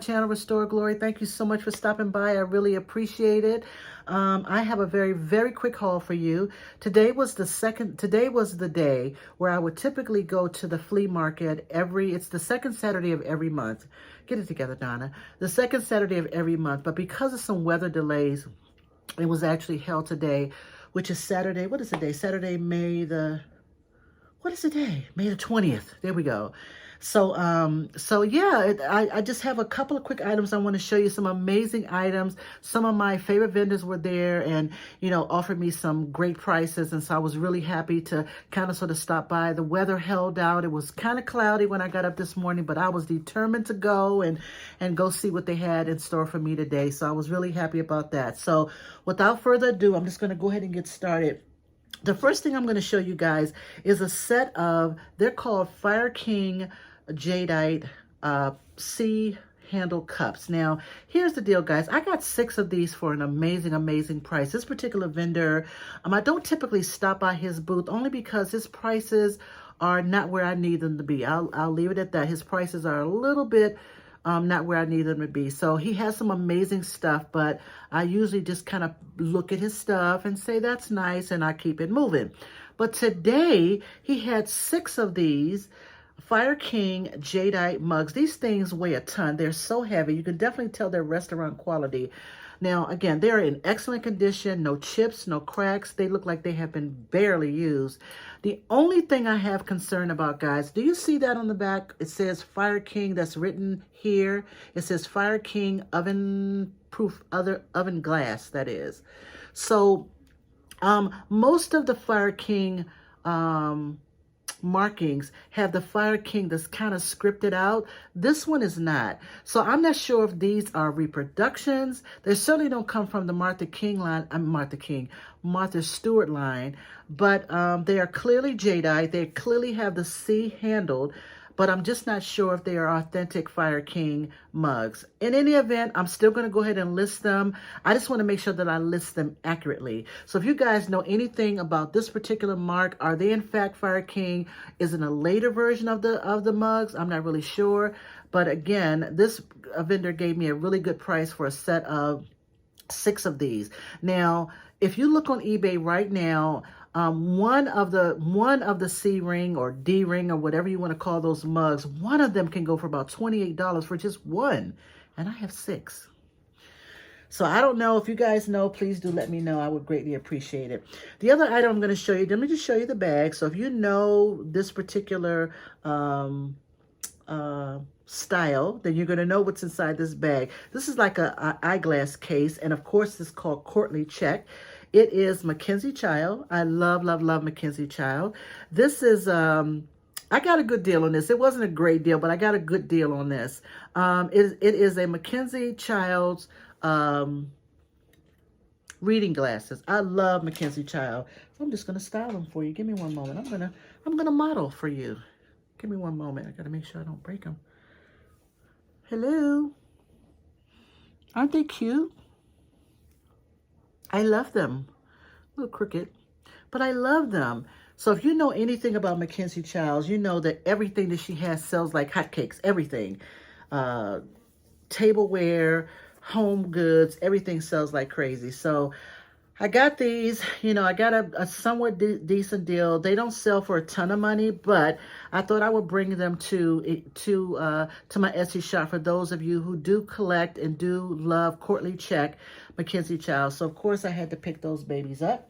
channel, Restore Glory. Thank you so much for stopping by. I really appreciate it. I have a very, very quick haul for you. Today was the day where I would typically go to the flea market it's the second Saturday of every month. Get it together, Donna. The second Saturday of every month. But because of some weather delays, it was actually held today, which is Saturday. What is the day? Saturday, what is the day? May the 20th. There we go. So yeah, I just have a couple of quick items I want to show you. Some amazing items. Some of my favorite vendors were there and, offered me some great prices. And so I was really happy to kind of sort of stop by. The weather held out. It was kind of cloudy when I got up this morning, but I was determined to go and go see what they had in store for me today. So I was really happy about that. So without further ado, I'm just going to go ahead and get started. The first thing I'm going to show you guys is a set of, they're called Fire King Jadeite C handle cups. Now, here's the deal, guys. I got 6 of these for an amazing, amazing price. This particular vendor, I don't typically stop by his booth only because his prices are not where I need them to be. I'll leave it at that. His prices are a little bit not where I need them to be. So he has some amazing stuff, but I usually just kind of look at his stuff and say, that's nice, and I keep it moving. But today, he had 6 of these Fire King Jadeite mugs. These things weigh a ton. They're so heavy. You can definitely tell they're restaurant quality. Now, again, they're in excellent condition. No chips, no cracks. They look like they have been barely used. The only thing I have concern about, guys, do you see that on the back? It says Fire King. That's written here. It says Fire King oven proof, oven glass, that is. So, most of the Fire King markings have the Fire King that's kind of scripted out. This one is not. So I'm not sure if these are reproductions. They certainly don't come from the Martha Stewart line, but they are clearly jadeite. They clearly have the C handled, but I'm just not sure if they are authentic Fire King mugs. In any event, I'm still going to go ahead and list them. I just want to make sure that I list them accurately. So if you guys know anything about this particular mark, are they in fact Fire King? Is it a later version of the mugs? I'm not really sure. But again, this vendor gave me a really good price for a set of 6 of these. Now, if you look on eBay right now, one of the C ring or D ring or whatever you want to call those mugs, one of them can go for about $28 for just one, and I have 6. So I don't know if you guys know. Please do let me know. I would greatly appreciate it. The other item I'm going to show you. Let me just show you the bag. So if you know this particular style, then you're going to know what's inside this bag. This is like a eyeglass case, and of course it's called Courtly Check. It is Mackenzie Child. I love, love, love Mackenzie Child. This is, I got a good deal on this. It wasn't a great deal, but I got a good deal on this. It is a Mackenzie Child's reading glasses. I love Mackenzie Child. So I'm just going to style them for you. Give me one moment. I'm gonna model for you. Give me one moment. I got to make sure I don't break them. Hello. Aren't they cute? I love them. A little crooked, but I love them. So if you know anything about Mackenzie Childs, you know that everything that she has sells like hotcakes. Everything. Tableware, home goods, everything sells like crazy. So I got these, I got a somewhat decent deal. They don't sell for a ton of money, but I thought I would bring them to my Etsy shop for those of you who do collect and do love Courtly Check Mackenzie Child. So of course I had to pick those babies up.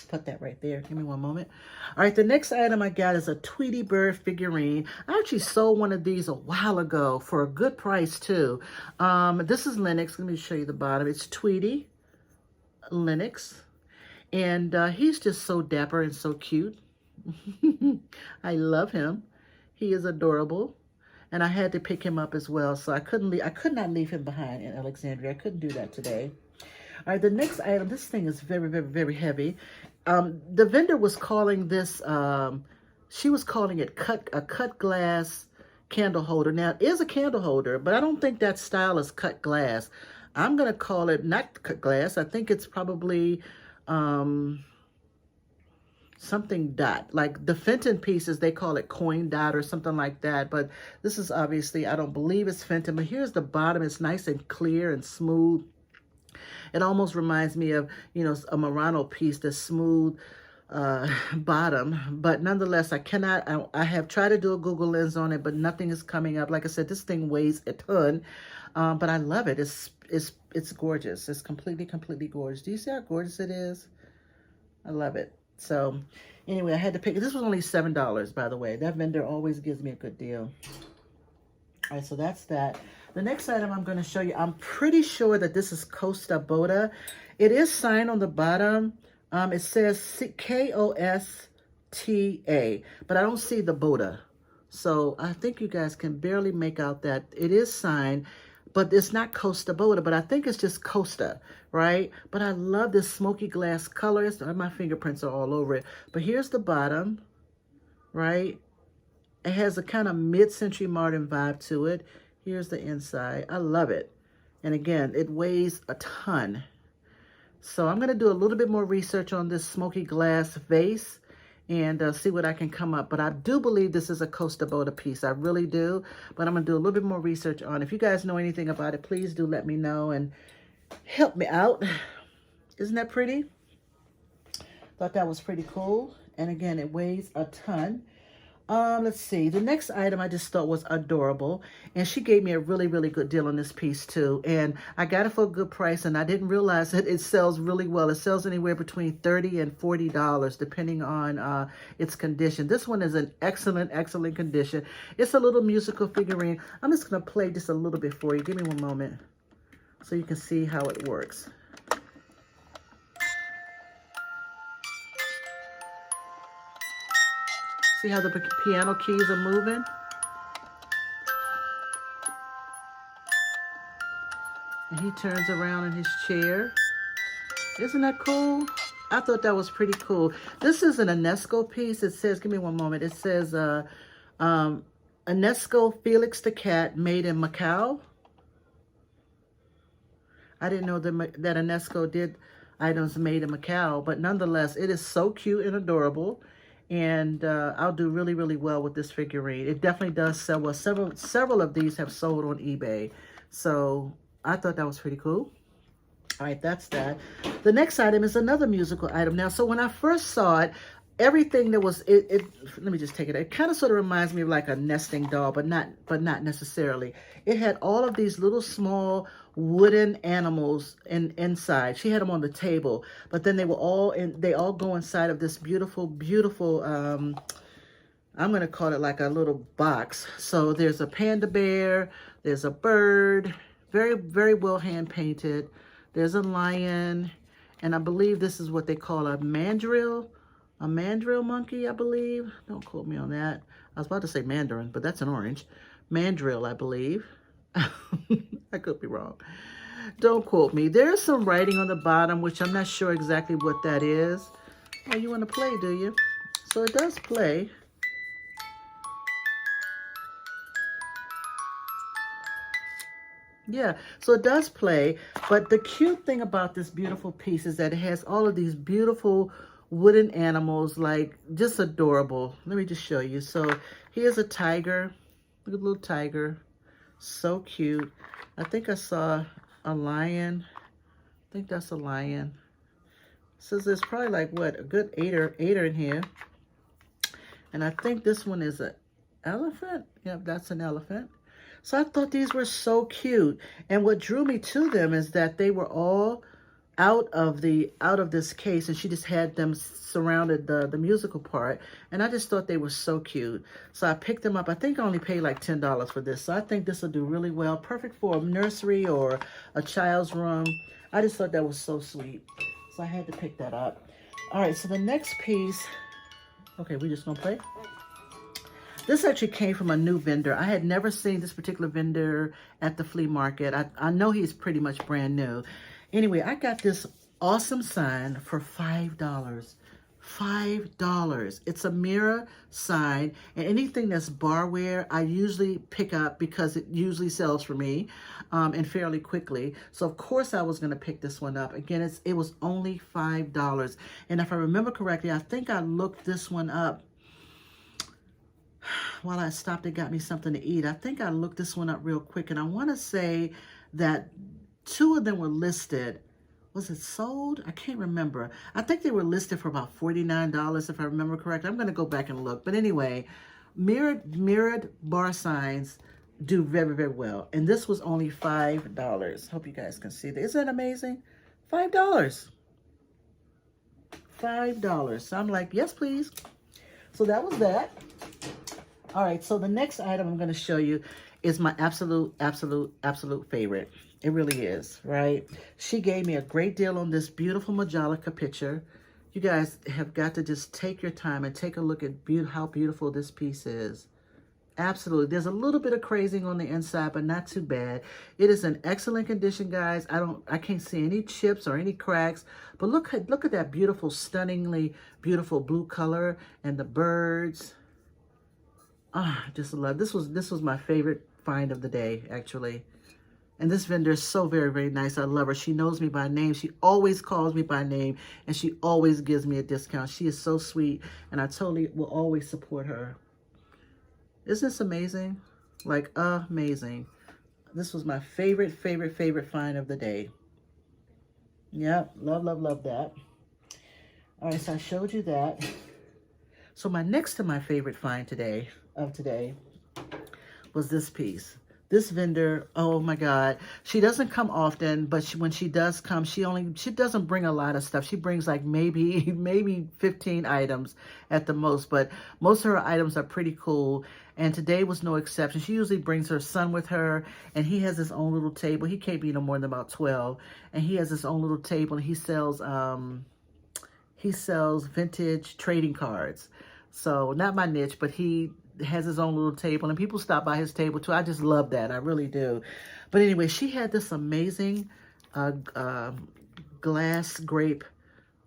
Put that right there. Give me one moment. All right, the next item I got is a Tweety bird figurine. I actually sold one of these a while ago for a good price too. This is Lennox. Let me show you the bottom. It's Tweety Lennox, and he's just so dapper and so cute. I love him. He is adorable, and I had to pick him up as well. So I could not leave him behind in Alexandria. I couldn't do that today. All right, the next item. This thing is very, very, very heavy. The vendor was calling this. She was calling it a cut glass candle holder. Now it is a candle holder, but I don't think that style is cut glass. I'm going to call it not cut glass. I think it's probably something dot. Like the Fenton pieces, they call it coin dot or something like that. But this is obviously, I don't believe it's Fenton. But here's the bottom. It's nice and clear and smooth. It almost reminds me of, you know, a Murano piece, the smooth bottom. But nonetheless, I have tried to do a Google lens on it, but nothing is coming up. Like I said, this thing weighs a ton, but I love it. It's gorgeous. It's completely gorgeous. Do you see how gorgeous it is? I love it. So anyway, I had to pick it. This was only $7, by the way. That vendor always gives me a good deal. All right, so that's that. The next item I'm going to show you, I'm pretty sure that this is Costa Boda. It is signed on the bottom. It says K-O-S-T-A, but I don't see the Boda. So I think you guys can barely make out that it is signed, but it's not Costa Boda, but I think it's just Costa, right? But I love this smoky glass color. My fingerprints are all over it. But here's the bottom, right? It has a kind of mid-century modern vibe to it. Here's the inside. I love it. And again, it weighs a ton. So I'm going to do a little bit more research on this smoky glass vase and see what I can come up. But I do believe this is a Costa Boda piece. I really do. But I'm going to do a little bit more research on it. If you guys know anything about it, please do let me know and help me out. Isn't that pretty? Thought that was pretty cool. And again, it weighs a ton. Let's see. The next item I just thought was adorable. And she gave me a really good deal on this piece too. And I got it for a good price. And I didn't realize that it sells really well. It sells anywhere between $30 and $40 depending on its condition. This one is in excellent condition. It's a little musical figurine. I'm just going to play just a little bit for you. Give me one moment so you can see how it works. See how the piano keys are moving? And he turns around in his chair. Isn't that cool? I thought that was pretty cool. This is an UNESCO piece. It says, give me one moment. It says, UNESCO Felix the Cat made in Macau. I didn't know that UNESCO did items made in Macau, but nonetheless, it is so cute and adorable. And I'll do really well with this figurine. It definitely does sell well. Several of these have sold on eBay. So I thought that was pretty cool. All right, that's that. The next item is another musical item. Now, so when I first saw it, everything that was, let me just take it. It kind of sort of reminds me of like a nesting doll, but not necessarily. It had all of these little small wooden animals inside. She had them on the table, but then they all go inside of this beautiful, I'm going to call it like a little box. So there's a panda bear, there's a bird, very well hand painted. There's a lion, and I believe this is what they call a mandrill monkey, I believe. Don't quote me on that. I was about to say mandarin, but that's an orange. Mandrill, I believe. I could be wrong. Don't quote me. There's some writing on the bottom, which I'm not sure exactly what that is. Oh, you want to play, do you? So it does play. Yeah, so it does play. But the cute thing about this beautiful piece is that it has all of these beautiful wooden animals, like just adorable. Let me just show you. So here's a tiger. Look at the little tiger. So cute. I think I saw a lion. I think that's a lion. So there's probably like what, a good eight or in here. And I think this one is an elephant. Yep, that's an elephant. So I thought these were so cute. And what drew me to them is that they were all out of this case, and she just had them surrounded the musical part, and I just thought they were so cute. So I picked them up. I think I only paid like $10 for this. So I think this will do really well. Perfect for a nursery or a child's room. I just thought that was so sweet. So I had to pick that up. All right, so the next piece, okay, we're just gonna play. This actually came from a new vendor. I had never seen this particular vendor at the flea market. I know he's pretty much brand new. Anyway, I got this awesome sign for $5. $5. It's a mirror sign, and anything that's barware, I usually pick up because it usually sells for me and fairly quickly. So of course I was going to pick this one up. Again, it was only $5. And if I remember correctly, I think I looked this one up while I stopped and got me something to eat. I think I looked this one up real quick, and I want to say that 2 of them were listed. Was it sold? I can't remember. I think they were listed for about $49 if I remember correctly. I'm going to go back and look. But anyway, mirrored bar signs do very, very well. And this was only $5. Hope you guys can see that. Isn't that amazing? $5. $5. So I'm like, yes, please. So that was that. All right, so the next item I'm going to show you is my absolute favorite. It really is, right? She gave me a great deal on this beautiful Majolica Picture. You guys have got to just take your time and take a look at how beautiful this piece is. Absolutely. There's a little bit of crazing on the inside, but not too bad. It is in excellent condition, guys. I can't see any chips or any cracks, but look at that beautiful, stunningly beautiful blue color and the birds. I just love this was my favorite find of the day, actually. And this vendor is so very, very nice. I love her. She knows me by name. She always calls me by name, and she always gives me a discount. She is so sweet, and I totally will always support her. Isn't this amazing? Like, amazing. This was my favorite find of the day. Yep, love that. All right, so I showed you that. So my next to my favorite find today was this piece. This vendor, oh my God, she doesn't come often, but when she does come, she doesn't bring a lot of stuff. She brings like maybe 15 items at the most, but most of her items are pretty cool. And today was no exception. She usually brings her son with her, and he has his own little table. He can't be no more than about 12, and he has his own little table, and he sells vintage trading cards. So not my niche, but he has his own little table, and people stop by his table too. I just love that. I really do. But anyway, she had this amazing glass grape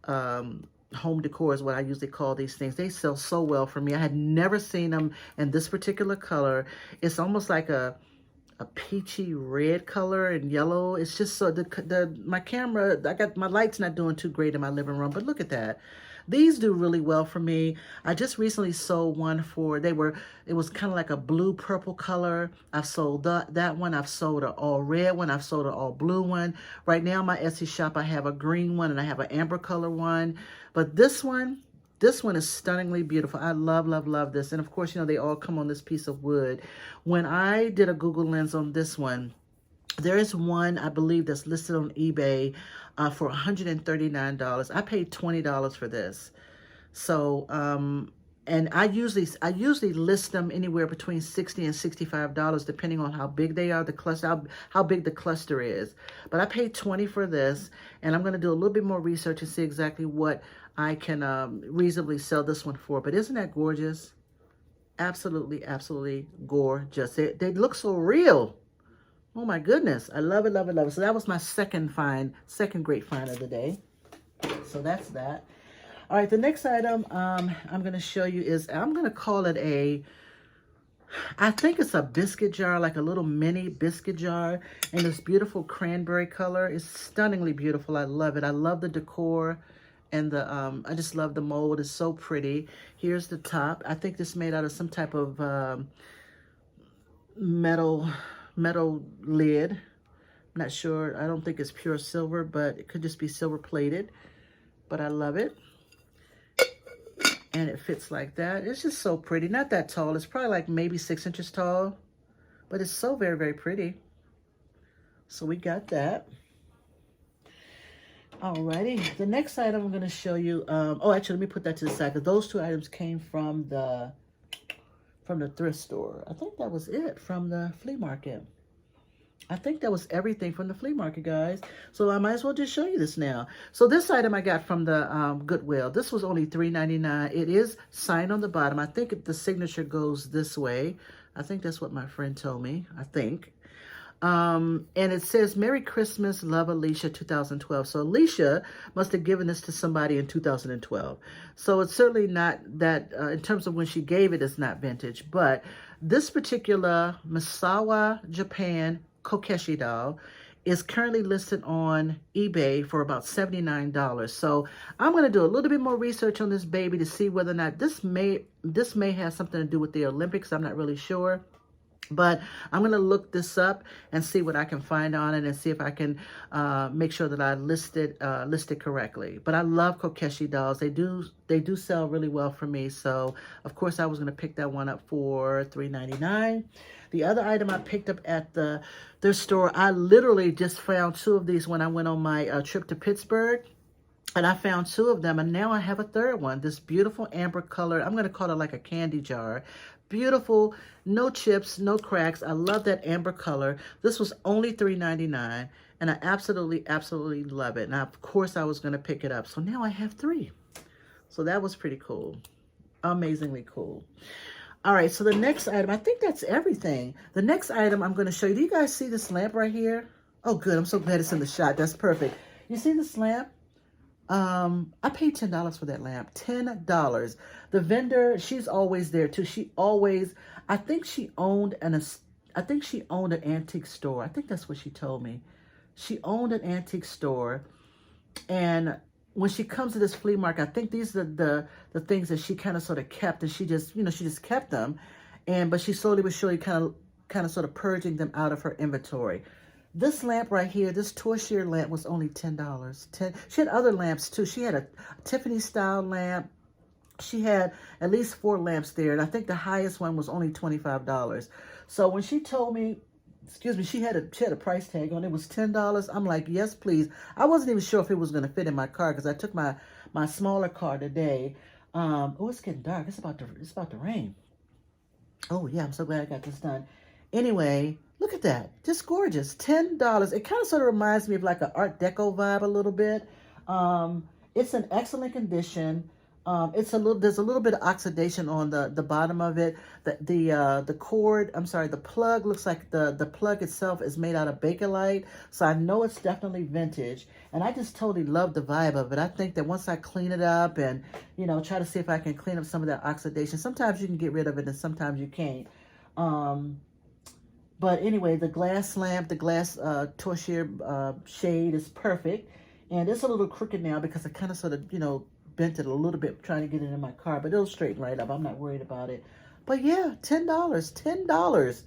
home decor is what I usually call these things. They sell so well for me. I had never seen them in this particular color. It's almost like a peachy red color and yellow. It's just so my camera, my light's not doing too great in my living room, but look at that. These do really well for me. I just recently sold one it was kind of like a blue purple color. I've sold that one. I've sold an all red one. I've sold an all blue one. Right now, my Etsy shop, I have a green one and I have an amber color one. But this one is stunningly beautiful. I love this. And of course, they all come on this piece of wood. When I did a Google lens on this one, there is one, I believe, that's listed on eBay for $139. I paid $20 for this. So, and I usually list them anywhere between $60 and $65, depending on how big they are, how big the cluster is. But I paid $20 for this, and I'm going to do a little bit more research and see exactly what I can reasonably sell this one for. But isn't that gorgeous? Absolutely gorgeous. They look so real. Oh my goodness. I love it. So that was my second great find of the day. So that's that. All right, the next item I'm going to show you is, I'm going to call it I think it's a biscuit jar, like a little mini biscuit jar. And this beautiful cranberry color is stunningly beautiful. I love it. I love the decor. And I just love the mold. It's so pretty. Here's the top. I think this is made out of some type of metal lid. I'm not sure. I don't think it's pure silver, but it could just be silver plated. But I love it. And it fits like that. It's just so pretty. Not that tall. It's probably like maybe 6 inches tall. But it's so very, very pretty. So we got that. Alrighty. The next item I'm going to show you. Oh, actually, let me put that to the side, because those two items came from the thrift store. I think that was it from the flea market. I think that was everything from the flea market, guys. So I might as well just show you this now. So this item I got from the Goodwill. This was only $3.99. It is signed on the bottom. I think the signature goes this way. I think that's what my friend told me. I think. And it says, Merry Christmas, love Alicia 2012. So Alicia must have given this to somebody in 2012. So it's certainly not that, in terms of when she gave it, it's not vintage. But this particular Misawa Japan Kokeshi doll is currently listed on eBay for about $79. So I'm going to do a little bit more research on this baby to see whether or not this may have something to do with the Olympics. I'm not really sure. But I'm going to look this up and see what I can find on it and see if I can make sure that I list it correctly. But I love Kokeshi dolls. They do sell really well for me. So, of course, I was going to pick that one up for $3.99. The other item I picked up at their store, I literally just found 2 of these when I went on my trip to Pittsburgh. And I found 2 of them, and now I have a third one. This beautiful amber color, I'm going to call it like a candy jar. Beautiful, no chips, no cracks. I love that amber color. This was only $3.99, and I absolutely, absolutely love it. Now, of course, I was going to pick it up. So now I have 3. So that was pretty cool. Amazingly cool. All right, so the next item, I think that's everything. The next item I'm going to show you. Do you guys see this lamp right here? Oh, good. I'm so glad it's in the shot. That's perfect. You see this lamp? I paid $10 for that lamp. $10. The vendor, she's always there too. She always, I think she owned an antique store. I think that's what she told me. She owned an antique store, and when she comes to this flea market, I think these are the things that she kind of sort of kept, and she just kept them, but she slowly but surely kind of sort of purging them out of her inventory. This lamp right here, this torchlight lamp was only $10. She had other lamps too. She had a Tiffany style lamp. She had at least 4 lamps there, and I think the highest one was only $25. So when she told me, excuse me, she had a price tag on it, was $10. I'm like, yes, please. I wasn't even sure if it was going to fit in my car because I took my smaller car today. Oh, it's getting dark. It's about to rain. Oh yeah, I'm so glad I got this done. Anyway, look at that. Just gorgeous. $10. It kind of sort of reminds me of like an Art Deco vibe a little bit. It's in excellent condition. There's a little bit of oxidation on the bottom of it. The cord, I'm sorry, the plug looks like the plug itself is made out of Bakelite. So I know it's definitely vintage. And I just totally love the vibe of it. I think that once I clean it up and, try to see if I can clean up some of that oxidation. Sometimes you can get rid of it and sometimes you can't. But anyway, the glass lamp, the glass torchlight shade is perfect. And it's a little crooked now because I kind of sort of, bent it a little bit trying to get it in my car. But it'll straighten right up. I'm not worried about it. But yeah, $10. $10.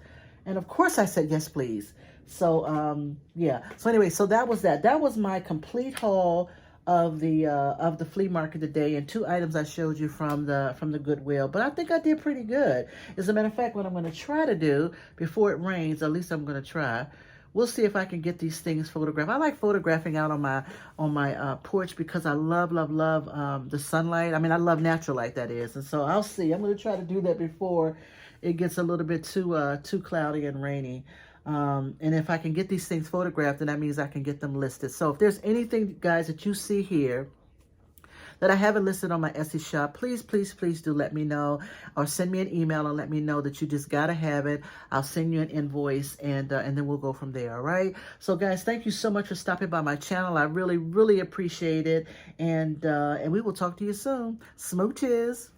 And of course I said, yes, please. So, yeah. So anyway, so that was that. That was my complete haul of the flea market today, and 2 items I showed you from the Goodwill. But I think I did pretty good. As a matter of fact, what I'm going to try to do before it rains, at least I'm going to try. We'll see if I can get these things photographed. I like photographing out on my porch because I love the sunlight. I mean, I love natural light, that is. And so I'll see. I'm going to try to do that before it gets a little bit too cloudy and rainy. And if I can get these things photographed, then that means I can get them listed. So if there's anything, guys, that you see here that I haven't listed on my Etsy shop, please, please, please do let me know, or send me an email and let me know that you just got to have it. I'll send you an invoice, and then we'll go from there, all right? So, guys, thank you so much for stopping by my channel. I really, really appreciate it, and we will talk to you soon. Smooches.